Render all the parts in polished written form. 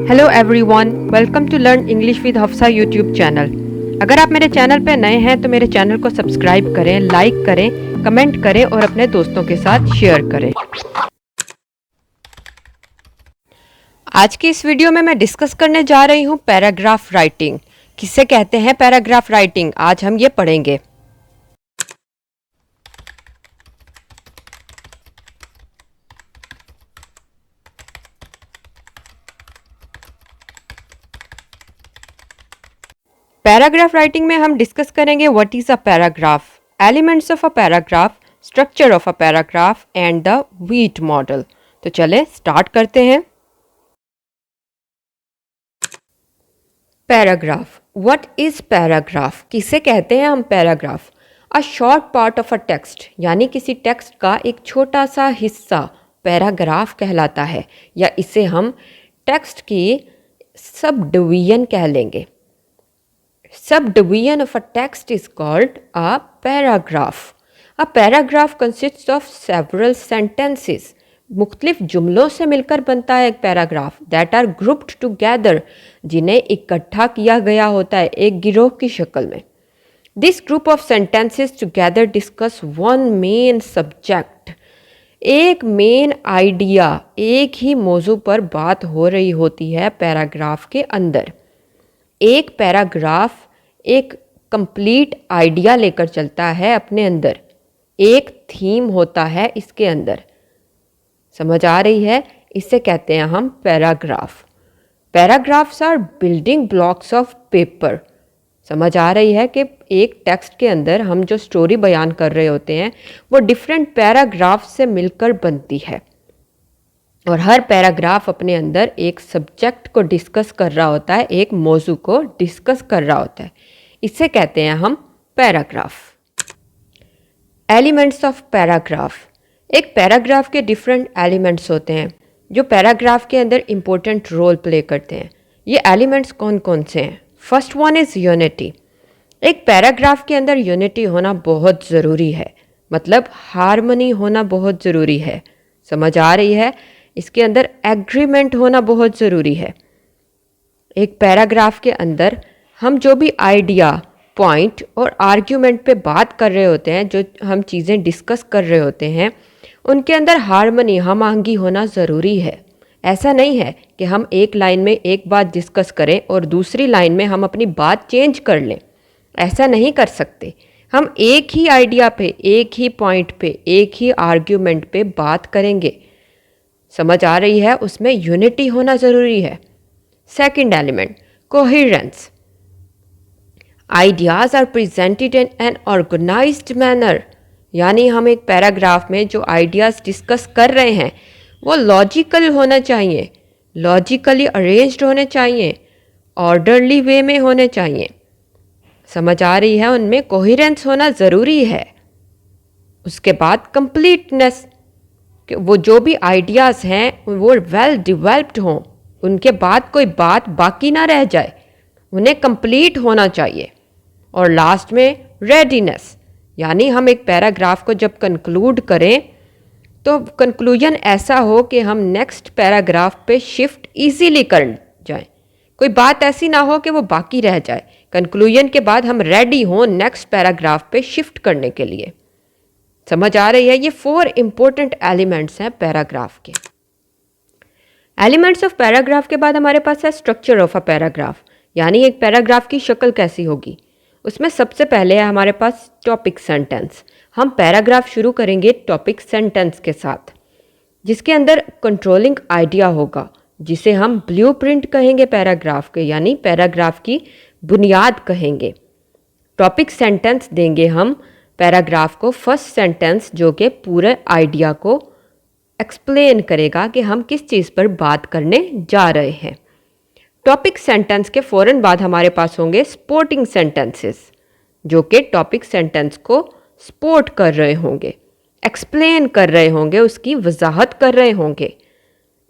Hello everyone, welcome to learn English with Hafsa YouTube channel. अगर आप मेरे चैनल पर नए हैं तो मेरे चैनल को सब्सक्राइब करें, लाइक करें, कमेंट करें और अपने दोस्तों के साथ शेयर करें। आज की इस वीडियो में मैं डिस्कस करने जा रही हूँ पैराग्राफ राइटिंग। किसे कहते हैं पैराग्राफ राइटिंग, आज हम ये पढ़ेंगे। पैराग्राफ राइटिंग में हम डिस्कस करेंगे what is a paragraph, elements of a paragraph, structure of a paragraph and the wheat model. तो चले स्टार्ट करते हैं। पैराग्राफ, व्हाट इज पैराग्राफ, किसे कहते हैं हम paragraph? A short part of a text, यानी किसी टेक्स्ट का एक छोटा सा हिस्सा पैराग्राफ कहलाता है, या इसे हम टेक्स्ट की सब डिवीजन कह लेंगे। Subdivision of a text is called a paragraph. A paragraph consists of several sentences. मुख्तलिफ जुमलों से मिलकर बनता है एक paragraph. That are grouped together, जिन्हें इकट्ठा किया गया होता है एक गिरोह की शक्ल में। This group of sentences together discuss one main subject. एक मेन आइडिया, एक ही मौजू पर बात हो रही होती है पैराग्राफ के अंदर। एक पैराग्राफ एक कंप्लीट आइडिया लेकर चलता है अपने अंदर, एक थीम होता है इसके अंदर। समझ आ रही है? इसे कहते हैं हम paragraph. Paragraphs are building blocks of paper. समझ आ रही है कि एक टेक्स्ट के अंदर हम जो स्टोरी बयान कर रहे होते हैं वो डिफरेंट पैराग्राफ से मिलकर बनती है, और हर पैराग्राफ अपने अंदर एक सब्जेक्ट को डिस्कस कर रहा होता है, एक मौजू को डिस्कस कर रहा होता है। इसे कहते हैं हम पैराग्राफ। एलिमेंट्स ऑफ पैराग्राफ, एक पैराग्राफ के डिफरेंट एलिमेंट्स होते हैं जो पैराग्राफ के अंदर इंपॉर्टेंट रोल प्ले करते हैं। ये एलिमेंट्स कौन कौन से हैं? First one is unity. एक पैराग्राफ के अंदर यूनिटी होना बहुत ज़रूरी है, मतलब हार्मनी होना बहुत ज़रूरी है। समझ आ रही है? इसके अंदर एग्रीमेंट होना बहुत ज़रूरी है। एक पैराग्राफ के अंदर हम जो भी आइडिया, पॉइंट और आर्ग्यूमेंट पे बात कर रहे होते हैं, जो हम चीज़ें डिस्कस कर रहे होते हैं, उनके अंदर हार्मनी, हम आहंगी होना ज़रूरी है। ऐसा नहीं है कि हम एक लाइन में एक बात डिस्कस करें और दूसरी लाइन में हम अपनी बात चेंज कर लें। ऐसा नहीं कर सकते। हम एक ही आइडिया पे, एक ही पॉइंट पे, एक ही आर्ग्यूमेंट पे बात करेंगे। समझ आ रही है? उसमें यूनिटी होना ज़रूरी है। Second element, coherence. Ideas are presented in an organized manner, यानी हम एक पैराग्राफ में जो आइडियाज़ डिस्कस कर रहे हैं वो लॉजिकल होना चाहिए, लॉजिकली अरेंज्ड होने चाहिए, ऑर्डरली वे में होने चाहिए। समझ आ रही है? उनमें कोहेरेंस होना ज़रूरी है। उसके बाद कंप्लीटनेस, वो जो भी आइडियाज़ हैं वो वेल डिवेल्प्ड हों, उनके बाद कोई बात बाकी ना रह जाए, उन्हें कंप्लीट होना चाहिए। और लास्ट में रेडीनेस, यानी हम एक पैराग्राफ को जब कंक्लूड करें तो कंक्लूजन ऐसा हो कि हम नेक्स्ट पैराग्राफ पे शिफ्ट इजीली कर जाएं। कोई बात ऐसी ना हो कि वो बाकी रह जाए। कंक्लूजन के बाद हम रेडी हों नेक्स्ट पैराग्राफ पे शिफ्ट करने के लिए। समझ आ रही है? ये 4 इंपॉर्टेंट एलिमेंट्स हैं पैराग्राफ के। एलिमेंट्स ऑफ पैराग्राफ के बाद हमारे पास है स्ट्रक्चर ऑफ अ पैराग्राफ, यानी एक पैराग्राफ की शक्ल कैसी होगी। उसमें सबसे पहले है हमारे पास टॉपिक सेंटेंस। हम पैराग्राफ शुरू करेंगे टॉपिक सेंटेंस के साथ, जिसके अंदर कंट्रोलिंग आइडिया होगा, जिसे हम ब्लूप्रिंट कहेंगे पैराग्राफ के, यानी पैराग्राफ की बुनियाद कहेंगे। टॉपिक सेंटेंस देंगे हम पैराग्राफ को फर्स्ट सेंटेंस, जो कि पूरे आइडिया को एक्सप्लेन करेगा कि हम किस चीज़ पर बात करने जा रहे हैं। टॉपिक सेंटेंस के फ़ौरन बाद हमारे पास होंगे सपोर्टिंग सेंटेंसेस, जो कि टॉपिक सेंटेंस को सपोर्ट कर रहे होंगे, एक्सप्लेन कर रहे होंगे, उसकी वजाहत कर रहे होंगे।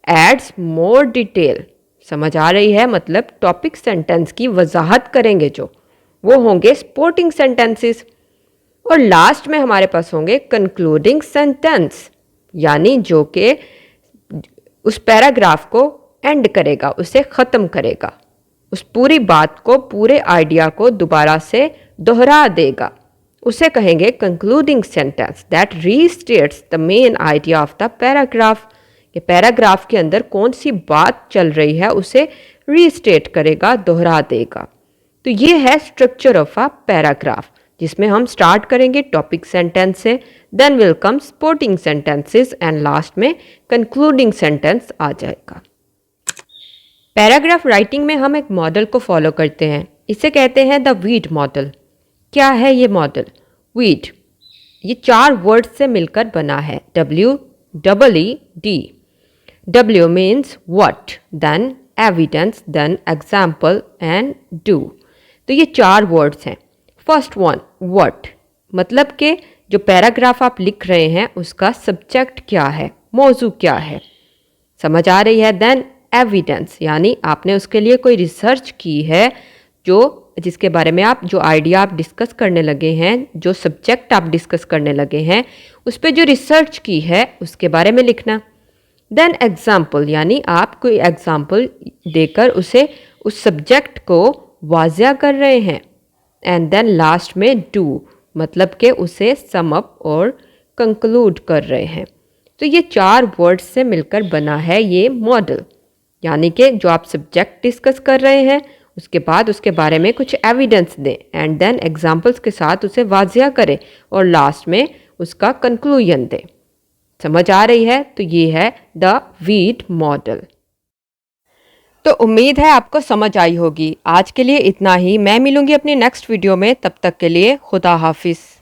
Adds more detail. समझ आ रही है? मतलब टॉपिक सेंटेंस की वजाहत करेंगे जो, वो होंगे सपोर्टिंग सेंटेंसेस। और लास्ट में हमारे पास होंगे कंक्लूडिंग सेंटेंस, यानी जो कि उस पैराग्राफ को एंड करेगा, उसे ख़त्म करेगा, उस पूरी बात को, पूरे आइडिया को दोबारा से दोहरा देगा। उसे कहेंगे concluding sentence that restates the main idea of the paragraph. कि पैराग्राफ के अंदर कौन सी बात चल रही है उसे रीस्टेट करेगा, दोहरा देगा। तो ये है स्ट्रक्चर ऑफ अ पैराग्राफ, जिसमें हम स्टार्ट करेंगे टॉपिक सेंटेंस से, then will come supporting sentences and last में कंक्लूडिंग सेंटेंस आ जाएगा। पैराग्राफ राइटिंग में हम एक मॉडल को फॉलो करते हैं, इसे कहते हैं द वीड मॉडल। क्या है ये मॉडल? वीड ये 4 वर्ड से मिलकर बना है, WEED। W means what, then evidence, then example and do. तो ये 4 वर्ड्स हैं। फर्स्ट वन व्हाट, मतलब कि जो पैराग्राफ आप लिख रहे हैं उसका सब्जेक्ट क्या है, मौजू क्या है, समझ आ रही है। देन एविडेंस, यानी आपने उसके लिए कोई रिसर्च की है, जिसके बारे में आप, जो आइडिया आप डिस्कस करने लगे हैं, जो सब्जेक्ट आप डिस्कस करने लगे हैं, उस पर जो रिसर्च की है उसके बारे में लिखना। देन एग्जाम्पल, यानी आप कोई एग्जाम्पल देकर उसे, उस सब्जेक्ट को वाज़िया कर रहे हैं। एंड देन लास्ट में डू, मतलब कि उसे सम अप और कंक्लूड कर रहे हैं। तो ये 4 वर्ड्स से मिलकर बना है ये मॉडल, यानी कि जो आप सब्जेक्ट डिस्कस कर रहे हैं उसके बाद उसके बारे में कुछ एविडेंस दें एंड देन एग्जाम्पल्स के साथ उसे वाज़िया करें और लास्ट में उसका कंक्लूजन दें। समझ आ रही है? तो ये है द वीड मॉडल। तो उम्मीद है आपको समझ आई होगी। आज के लिए इतना ही, मैं मिलूंगी अपनी नेक्स्ट वीडियो में, तब तक के लिए खुदा हाफिज़।